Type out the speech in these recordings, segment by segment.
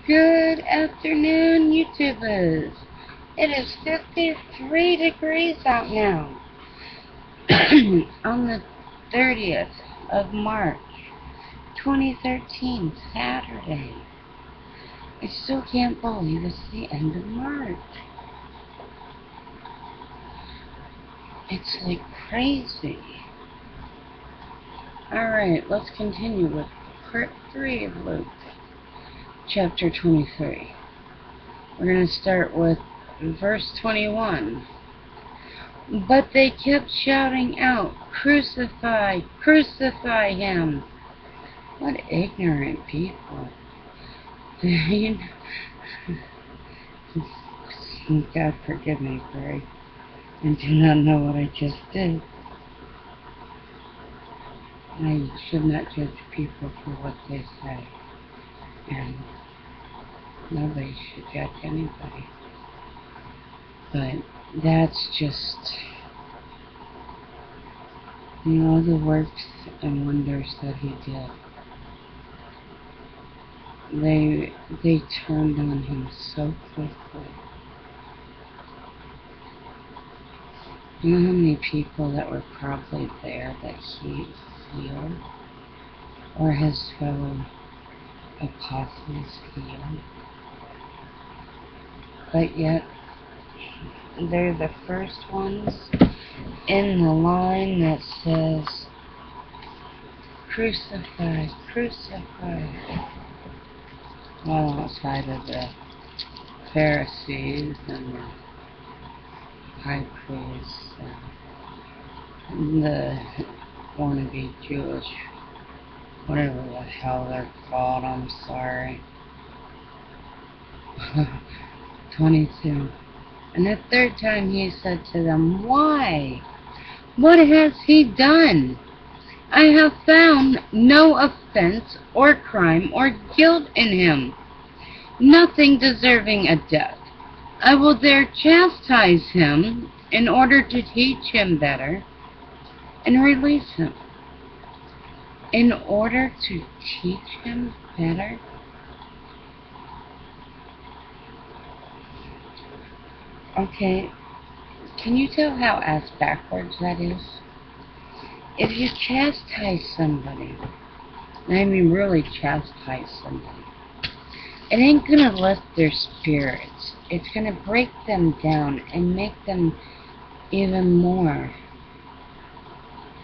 Good afternoon, YouTubers. It is 53 degrees out now on the 30th of March, 2013, Saturday. I still can't believe it's the end of March. It's like crazy. Alright, let's continue with part 3 of Luke. Chapter 23. We're going to start with verse 21. But they kept shouting out, "Crucify, crucify him." What ignorant people. God forgive me for I do not know what I just did. I should not judge people for what they say. And nobody should judge anybody. But that's just, the works and wonders that he did. They turned on him so quickly. You know how many people that were probably there that he healed, or his fellow apostles healed? But yet, they're the first ones in the line that says, "Crucify, crucify." Well, outside of the Pharisees and the high priests and the wannabe Jewish, whatever the hell they're called, I'm sorry. 22. And the third time he said to them, "Why? What has he done? I have found no offense or crime or guilt in him, nothing deserving a death. I will there chastise him in order to teach him better and release him." In order to teach him better? Okay, can you tell how ass backwards that is? If you chastise somebody, I mean really chastise somebody, it ain't gonna lift their spirits. It's gonna break them down and make them even more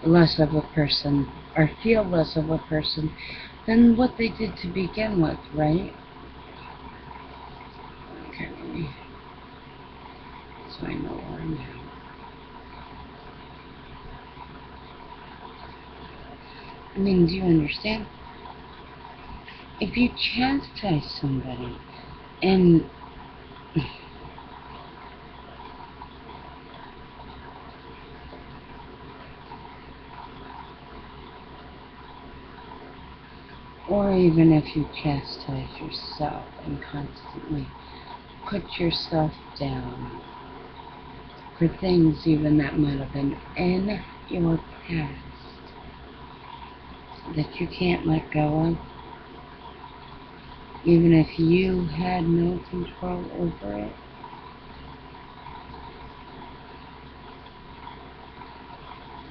less of a person, or feel less of a person than what they did to begin with, right? Okay, so I know where I'm at. I mean, do you understand? If you chastise somebody and or even if you chastise yourself and constantly put yourself down for things even that might have been in your past that you can't let go of, even if you had no control over it,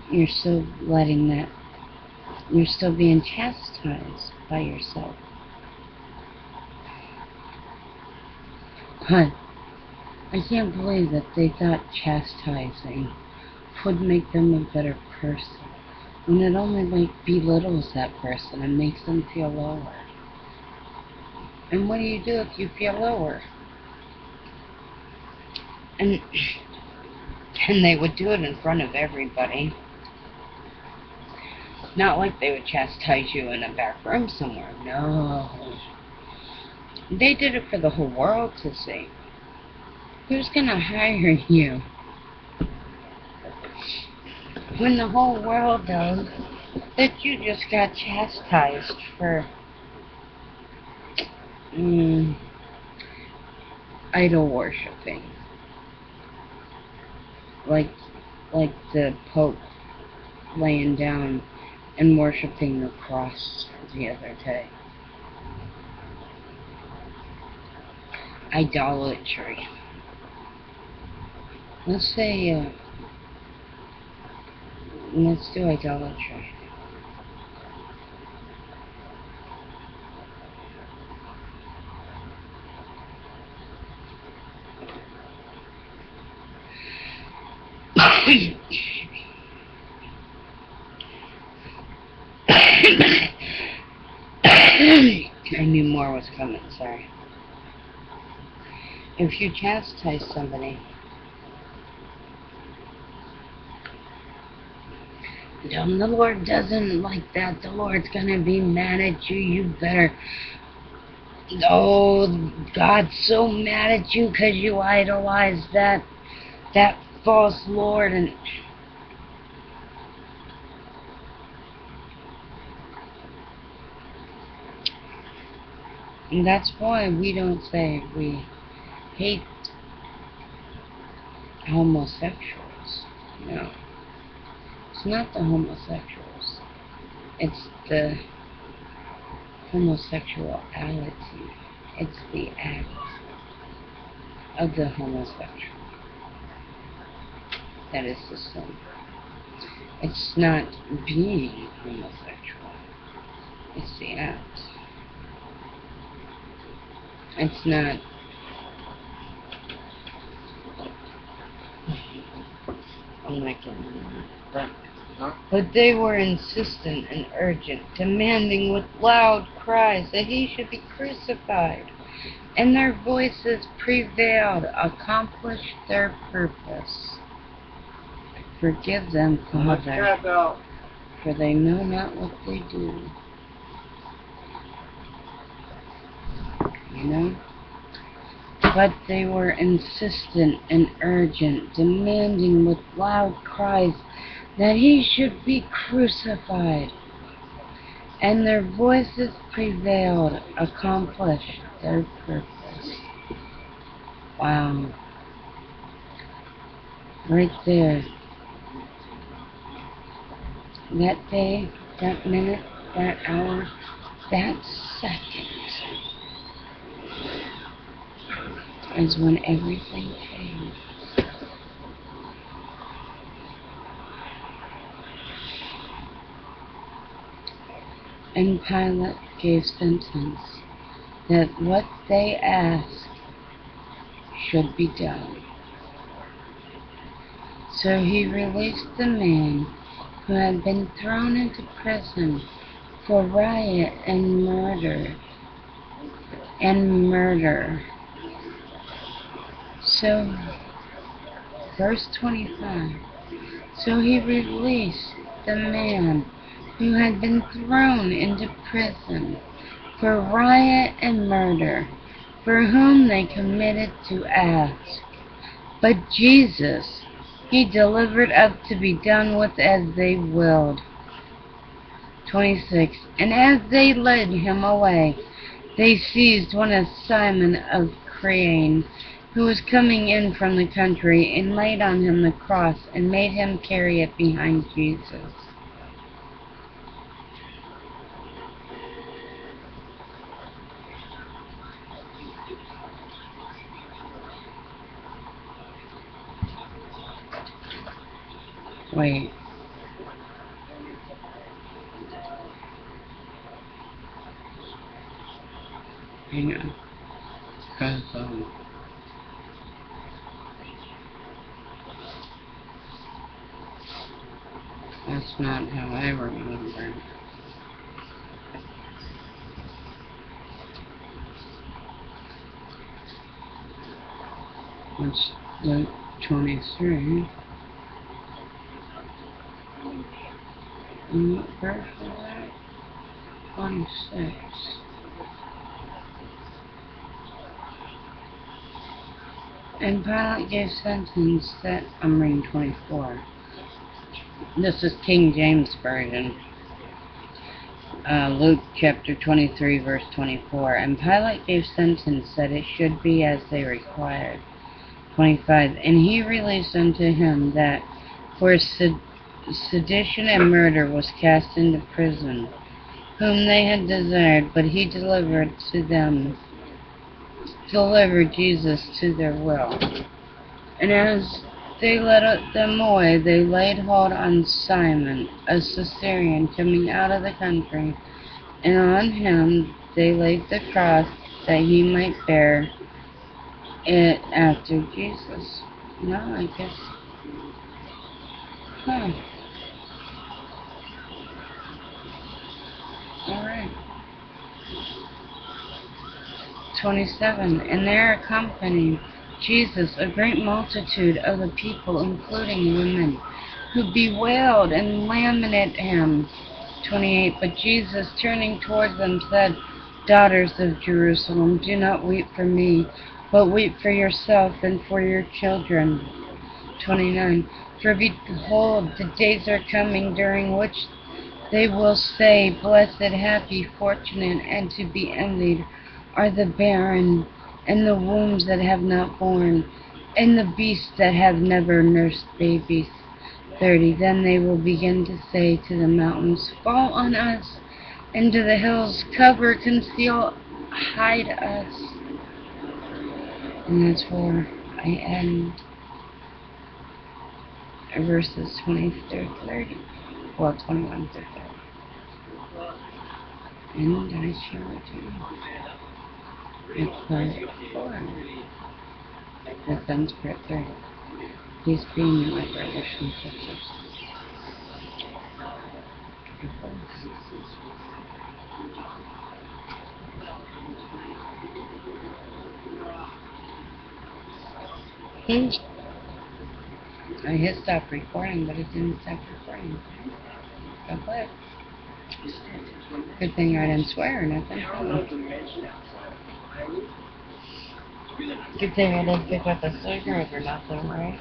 you're still letting that, you're still being chastised by yourself. But I can't believe that they thought chastising would make them a better person, when it only belittles that person and makes them feel lower. And what do you do if you feel lower? And they would do it in front of everybody. Not like they would chastise you in a back room somewhere. No. They did it for the whole world to see. Who's gonna hire you when the whole world knows that you just got chastised for idol worshipping? Like the Pope laying down and worshipping the cross the other day. idolatry. Let's say, let's do idolatry. I knew more was coming, sorry. If you chastise somebody, the Lord doesn't like that. The Lord's gonna be mad at you. You better... Oh, God's so mad at you because you idolize that false Lord. And that's why we don't say we hate homosexuals. No. It's not the homosexuals. It's the homosexuality. It's the act of the homosexual that is the sin. It's not being homosexual. It's the act. It's not... I'm not getting that. But they were insistent and urgent, demanding with loud cries that he should be crucified. And their voices prevailed, accomplished their purpose. Forgive them, Father, for they know not what they do. You know? But they were insistent and urgent, demanding with loud cries that he should be crucified. And their voices prevailed, accomplished their purpose. Wow. Right there. That day, that minute, that hour, that second is when everything changed. And Pilate gave sentence that what they asked should be done. So he released the man who had been thrown into prison for riot and murder. So, verse 25, so he released the man who had been thrown into prison for riot and murder, for whom they committed to ask. But Jesus he delivered up to be done with as they willed. 26, and as they led him away, they seized one of Simon of Cyrene, who was coming in from the country, and laid on him the cross, and made him carry it behind Jesus. Wait. Hang on. Because, that's not how I remember. It's Luke 23. And what verse is that? 26. And Pilate gave sentence that, I'm reading 24. This is King James Version. Luke chapter 23, verse 24. And Pilate gave sentence that it should be as they required. 25. And he released unto him that for sedition and murder was cast into prison, whom they had desired, but he delivered to them deliver Jesus to their will. And as they led them away, they laid hold on Simon of Cyrene, coming out of the country, and on him they laid the cross, that he might bear it after Jesus. No, I guess. Huh. Alright. 27. And there accompanied Jesus a great multitude of the people, including women, who bewailed and lamented him. 28. But Jesus, turning towards them, said, Daughters of Jerusalem, do not weep for me, but weep for yourself and for your children. 29. For behold, the days are coming during which they will say, Blessed, happy, fortunate, and to be envied are the barren, and the wombs that have not borne, and the beasts that have never nursed babies. 30. Then they will begin to say to the mountains, Fall on us, and to the hills, cover, conceal, hide us. And that's where I end verses 20 through 30. Well, 21 through 30. And I shall return. It's part 4. This ends part 30. Peace be in my brothers and sisters. I hit stop recording, but it didn't stop recording. So quick. Good thing I didn't swear or nothing. Good thing I didn't pick up the cigarette or nothing, right?